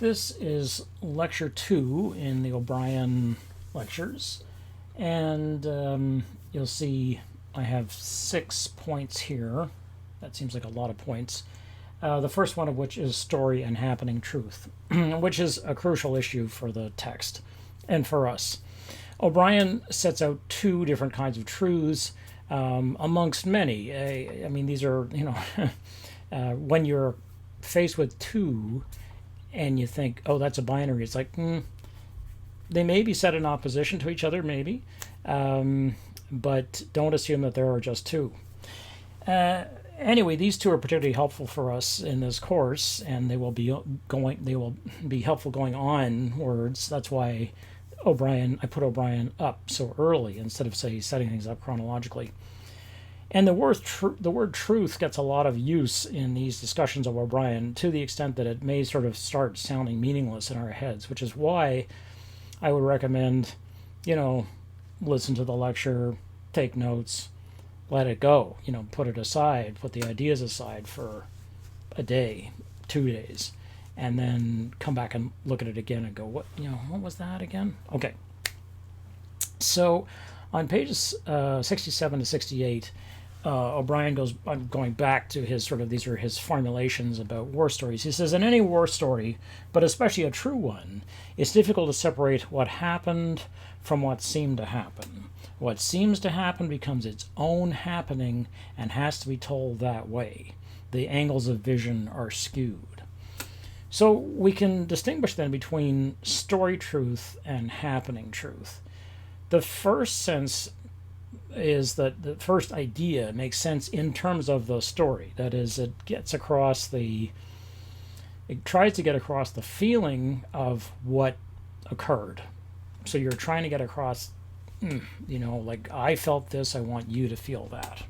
This is lecture 2 in the O'Brien lectures, and you'll see I have 6 points here. That seems like a lot of points. The first one of which is story and happening truth, which is a crucial issue for the text and for us. O'Brien sets out 2 different kinds of truths amongst many. I mean, these are, when you're faced with 2 and you think, oh, that's a binary, it's like, they may be set in opposition to each other, maybe, but don't assume that there are just 2. Anyway, these 2 are particularly helpful for us in this course, and they will be helpful going onwards. That's why I put O'Brien up so early instead of, say, setting things up chronologically. And the word truth gets a lot of use in these discussions of O'Brien, to the extent that it may sort of start sounding meaningless in our heads, which is why I would recommend, listen to the lecture, take notes, let it go, put it aside, put the ideas aside for a day, 2 days, and then come back and look at it again and go, what was that again? Okay. So on pages 67 to 68, O'Brien I'm going back to these are his formulations about war stories. He says, in any war story, but especially a true one, it's difficult to separate what happened from what seemed to happen. What seems to happen becomes its own happening and has to be told that way. The angles of vision are skewed. So we can distinguish then between story truth and happening truth. The first sense is that the first idea makes sense in terms of the story. That is, it tries to get across the feeling of what occurred. So you're trying to get across, like, I felt this, I want you to feel that.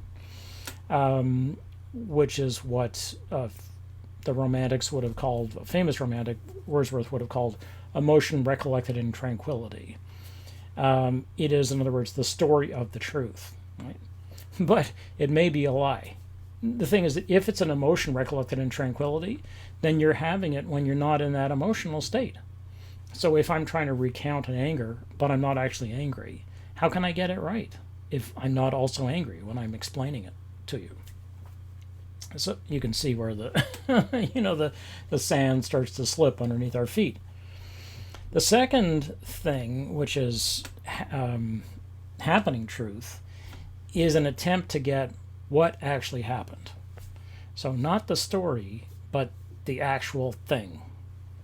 Which is what the Romantics would have called, a famous Romantic, Wordsworth, would have called emotion recollected in tranquility. It is, in other words, the story of the truth, right? But it may be a lie. The thing is that if it's an emotion recollected in tranquility, then you're having it when you're not in that emotional state. So if I'm trying to recount an anger, but I'm not actually angry, how can I get it right if I'm not also angry when I'm explaining it to you? So you can see where the the sand starts to slip underneath our feet. The second thing, which is happening truth, is an attempt to get what actually happened. So not the story, but the actual thing,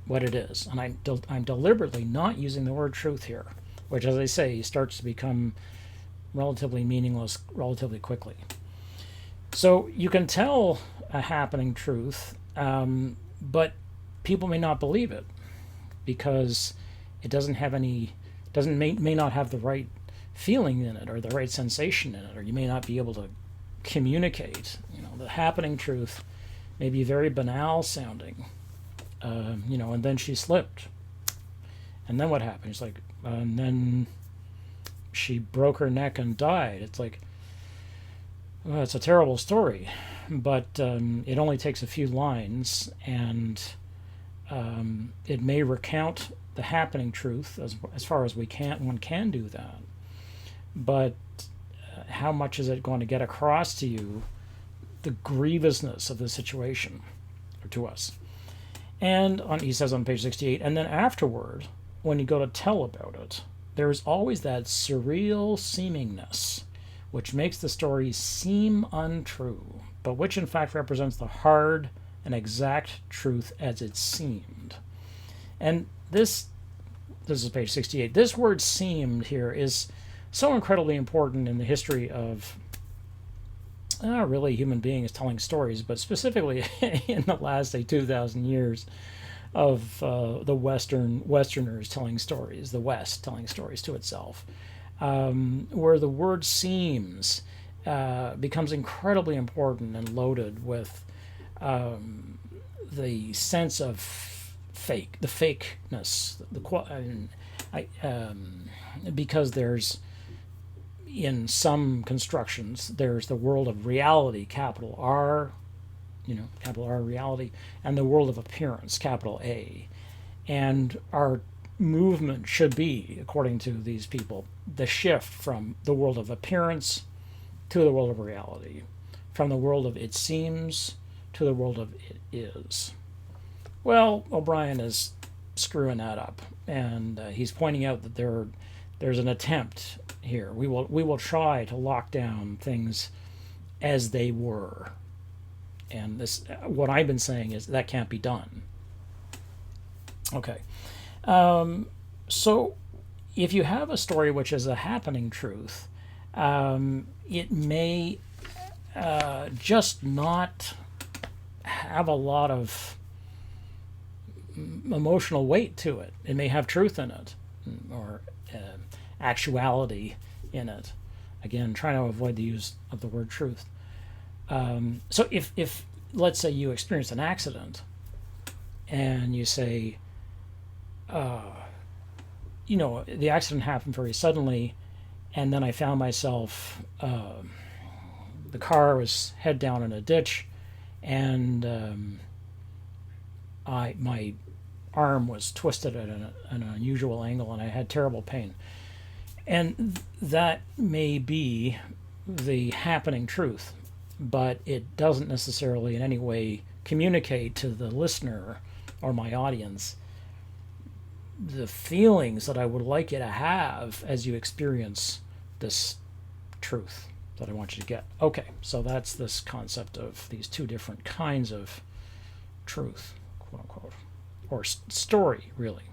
what it is. And I'm deliberately not using the word truth here, which, as I say, starts to become relatively meaningless relatively quickly. So you can tell a happening truth, but people may not believe it, because it may not have the right feeling in it or the right sensation in it, or you may not be able to communicate. The happening truth may be very banal sounding, and then she slipped. And then what happened? It's like, and then she broke her neck and died. It's like, well, it's a terrible story, but it only takes a few lines, and it may recount the happening truth as far as one can do that. But how much is it going to get across to you the grievousness of the situation, or to us? And he says on page 68, and then afterward, when you go to tell about it, there's always that surreal seemingness which makes the story seem untrue, but which in fact represents the hard and exact truth as it seemed. And this is page 68. This word seemed here is so incredibly important in the history of really human beings telling stories, but specifically in the last, say, 2,000 years of the Westerners telling stories, the West telling stories to itself, where the word seems becomes incredibly important and loaded with the sense of the fakeness, because there's, in some constructions, there's the world of reality, capital R, capital R reality, and the world of appearance, capital A. And our movement should be, according to these people, the shift from the world of appearance to the world of reality, from the world of it seems to the world of it is. Well, O'Brien is screwing that up, and he's pointing out that there's an attempt here. We will try to lock down things as they were, and this, what I've been saying is that can't be done. Okay, so if you have a story which is a happening truth, it may just not have a lot of emotional weight to it. It may have truth in it, or actuality in it. Again, trying to avoid the use of the word truth. So if let's say you experience an accident and you say, the accident happened very suddenly, and then I found myself, the car was head down in a ditch, and my arm was twisted at an unusual angle, and I had terrible pain. And that may be the happening truth, but it doesn't necessarily in any way communicate to the listener or my audience the feelings that I would like you to have as you experience this truth that I want you to get. Okay, so that's this concept of these two different kinds of truth, quote unquote, or story, really.